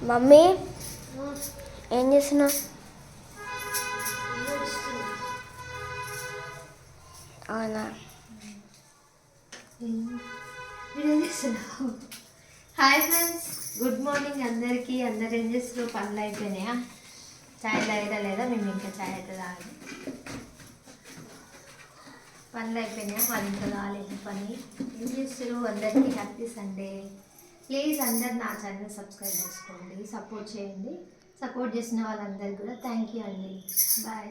Mummy ఏం చేస్తున్నావు? అవునా? హాయ్ ఫ్రెండ్స్, గుడ్ మార్నింగ్ అందరికీ. అందరు ఏం చేస్తున్నారు? పనులు అయిపోయినాయా? చాయ్ తాగదా లేదా? మేము ఇంకా చాయ్ అయితే తాగదు. పనులు అయిపోయినాయా? మాది ఇంకా కాలేదు పని. ఏం చేస్తారు? అందరికీ హ్యాపీ సండే. ప్లీజ్ అందరు నా ఛానల్ సబ్స్క్రైబ్ చేసుకోండి, సపోర్ట్ చేయండి. సపోర్ట్ చేసిన వాళ్ళందరికీ కూడా థ్యాంక్ యూ అండి. బాయ్.